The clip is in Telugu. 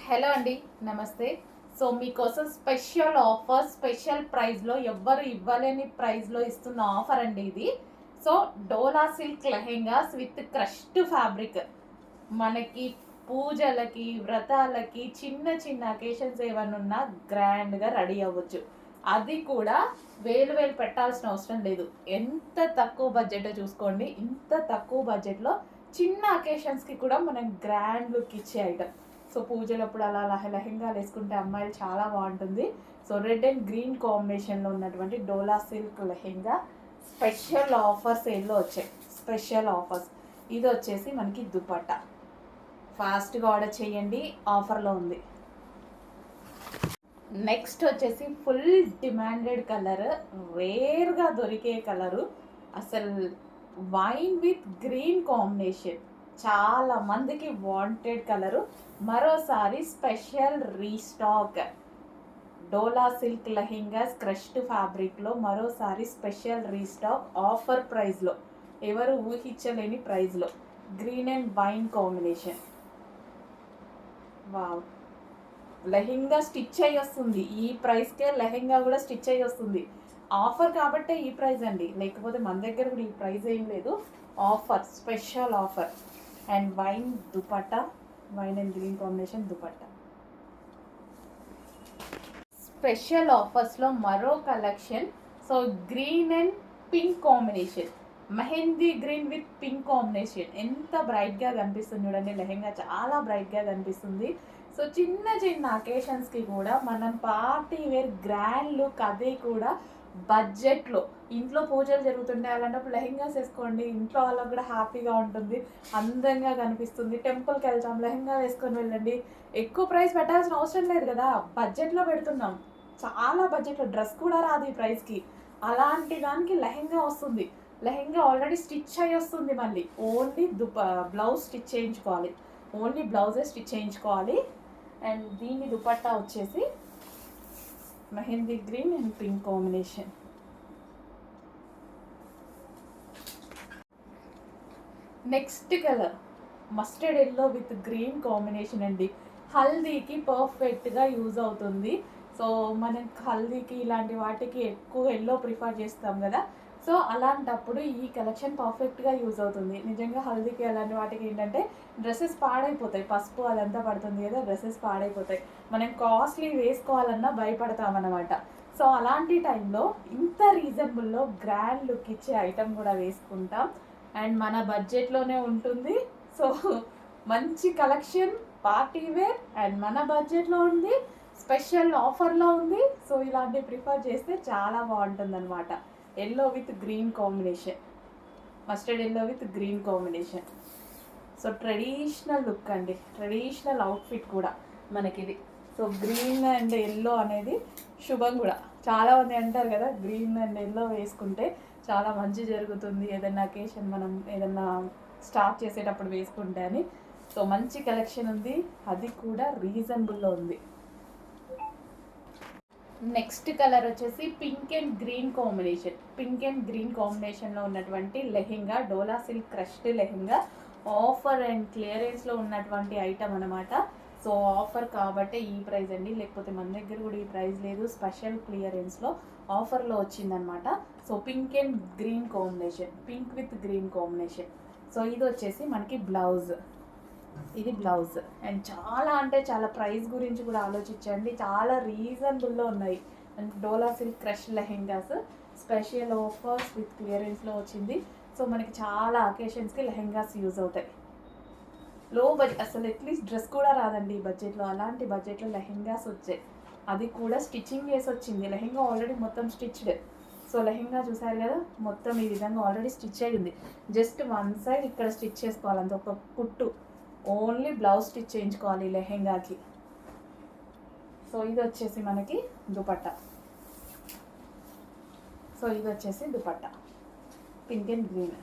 హలో అండి, నమస్తే. సో మీకోసం స్పెషల్ ఆఫర్, స్పెషల్ ప్రైస్లో ఎవ్వరు ఇవ్వలేని ప్రైస్లో ఇస్తున్న ఆఫర్ అండి ఇది. So dola silk lehengas with crushed fabric మనకి పూజలకి, వ్రతాలకి, చిన్న చిన్న అకేషన్స్ ఏమైనా ఉన్నా గ్రాండ్గా రెడీ అవ్వచ్చు. అది కూడా వేలు వేలు పెట్టాల్సిన అవసరం లేదు. ఎంత తక్కువ బడ్జెట్ చూసుకోండి. ఇంత తక్కువ బడ్జెట్లో చిన్న అకేషన్స్కి కూడా మనం గ్రాండ్ లుక్ ఇచ్చే ఐటమ్. సో పూజలప్పుడు అలా లెహెంగాలు వేసుకుంటే అమ్మాయిలు చాలా బాగుంటుంది. సో రెడ్ అండ్ గ్రీన్ కాంబినేషన్లో ఉన్నటువంటి డోలా సిల్క్ లెహెంగా స్పెషల్ ఆఫర్ సేల్లో వచ్చాయి. Special offers. ఇది వచ్చేసి మనకి దుపట్టా. ఫాస్ట్గా ఆర్డర్ చేయండి, ఆఫర్లో ఉంది. నెక్స్ట్ వచ్చేసి ఫుల్ డిమాండెడ్ కలర్, రేర్గా దొరికే కలరు, అసలు వైన్ విత్ గ్రీన్ కాంబినేషన్, చాలా మందికి వాంటెడ్ కలరు. మరోసారి స్పెషల్ రీస్టాక్ డోలా సిల్క్ లెహెంగాస్ క్రష్డ్ ఫ్యాబ్రిక్లో మరోసారి స్పెషల్ రీస్టాక్ ఆఫర్ ప్రైస్లో, ఎవరు ఊహించలేని ప్రైస్లో, green and wine combination. Wow, lehenga stitch అయ్యి వస్తుంది. ఈ ప్రైస్కే లెహెంగా కూడా స్టిచ్ అయ్యి వస్తుంది. ఆఫర్ కాబట్టే ఈ ప్రైస్ అండి, లేకపోతే మన దగ్గర కూడా ఈ ప్రైస్ ఏం లేదు. Offer, special offer. And wine dupatta, wine and green combination dupatta. Special ఆఫర్స్లో మరో collection. So green and pink combination, mehndi green with pink combination. ఎంత బ్రైట్గా కనిపిస్తుంది చూడండి, లెహెంగా చాలా బ్రైట్గా కనిపిస్తుంది. సో చిన్న చిన్న అకేషన్స్కి కూడా మనం పార్టీ వేర్ గ్రాండ్ లుక్, అదే కూడా బడ్జెట్లో. ఇంట్లో పూజలు జరుగుతుంటాయి, అలాంటప్పుడు లెహెంగాస్ వేసుకోండి, ఇంట్లో వాళ్ళకి కూడా హ్యాపీగా ఉంటుంది, అందంగా కనిపిస్తుంది. టెంపుల్కి వెళ్తాం, లెహెంగా వేసుకొని వెళ్ళండి. ఎక్కువ ప్రైస్ పెట్టాల్సిన అవసరం లేదు కదా, బడ్జెట్లో పెడుతున్నాం. చాలా బడ్జెట్లో, డ్రెస్ కూడా రాదు ఈ ప్రైస్కి. అలాంటి దానికి లెహెంగా వస్తుంది. లెహెంగా ఆల్రెడీ స్టిచ్ అయ్యి వస్తుంది. మళ్ళీ ఓన్లీ బ్లౌజ్ స్టిచ్ చేయించుకోవాలి, ఓన్లీ బ్లౌజే స్టిచ్ చేయించుకోవాలి. అండ్ దీని దుపట్టా వచ్చేసి mehndi green and pink combination. Next colour mustard yellow with green combination అండి. హల్దీకి పర్ఫెక్ట్గా యూజ్ అవుతుంది. సో మనం హల్దీకి ఇలాంటి వాటికి ఎక్కువ ఎల్లో ప్రిఫర్ చేస్తాం కదా, సో అలాంటప్పుడు ఈ కలెక్షన్ పర్ఫెక్ట్గా యూజ్ అవుతుంది. నిజంగా హల్దీకి అలాంటి వాటికి ఏంటంటే డ్రెస్సెస్ పాడైపోతాయి, పసుపు అదంతా పడుతుంది కదా, డ్రెస్సెస్ పాడైపోతాయి, మనం కాస్ట్లీ వేసుకోవాలన్నా భయపడతామన్నమాట. సో అలాంటి టైంలో ఇంత రీజనబుల్లో గ్రాండ్ లుక్ ఇచ్చే ఐటమ్ కూడా వేసుకుంటాం. అండ్ మన బడ్జెట్లోనే ఉంటుంది. సో మంచి కలెక్షన్, పార్టీ వేర్, అండ్ మన బడ్జెట్లో ఉంది, స్పెషల్ ఆఫర్లో ఉంది. సో ఇలాంటివి ప్రిఫర్ చేస్తే చాలా బాగుంటుంది అనమాట. Yellow with green combination, mustard yellow with green combination. So traditional look అండి, ట్రెడిషనల్ అవుట్ఫిట్ కూడా మనకిది. సో గ్రీన్ అండ్ ఎల్లో అనేది శుభం కూడా. చాలామంది అంటారు కదా, గ్రీన్ అండ్ ఎల్లో వేసుకుంటే చాలా మంచి జరుగుతుంది, ఏదైనా అకేషన్ మనం ఏదైనా స్టార్ట్ చేసేటప్పుడు వేసుకుంటే అని. సో మంచి కలెక్షన్ ఉంది, అది కూడా రీజనబుల్లో ఉంది. నెక్స్ట్ కలర్ వచ్చేసి pink and green combination. Pink and green కాంబినేషన్లో ఉన్నటువంటి lehenga, dola silk crushed lehenga, offer and క్లియరెన్స్లో ఉన్నటువంటి ఐటమ్ అనమాట. సో ఆఫర్ కాబట్టే ఈ ప్రైస్ అండి, లేకపోతే మన దగ్గర కూడా ఈ ప్రైస్ లేదు. స్పెషల్ క్లియరెన్స్లో ఆఫర్లో వచ్చిందనమాట. So pink and green combination, pink with green combination. So ఇది వచ్చేసి మనకి బ్లౌజ్, ఇది బ్లౌజ్. అండ్ చాలా అంటే చాలా ప్రైస్ గురించి కూడా ఆలోచించండి, చాలా రీజనబుల్లో ఉన్నాయి. And dola silk crush lehengas special offers with క్లియరెన్స్లో వచ్చింది. సో మనకి చాలా అకేషన్స్కి లెహెంగాస్ యూజ్ అవుతాయి. లో బడ్జెట్, అసలు అట్లీస్ట్ డ్రెస్ కూడా రాదండి ఈ బడ్జెట్లో, అలాంటి బడ్జెట్లో లెహెంగాస్ వచ్చాయి. అది కూడా స్టిచ్చింగ్ చేసి వచ్చింది. లెహెంగా ఆల్రెడీ మొత్తం స్టిచ్డ్. సో లెహెంగా చూసారు కదా, మొత్తం ఈ విధంగా ఆల్రెడీ స్టిచ్ అయ్యింది. జస్ట్ వన్ సైడ్ ఇక్కడ స్టిచ్ చేసుకోవాలి, అంత ఒక కుట్టు. ఓన్లీ బ్లౌజ్ స్టిచ్ చేయించుకోవాలి లెహెంగాకి. సో ఇది వచ్చేసి మనకి దుపట్టా. సో ఇది వచ్చేసి దుపట్టా, పింక్ అండ్ గ్రీన్.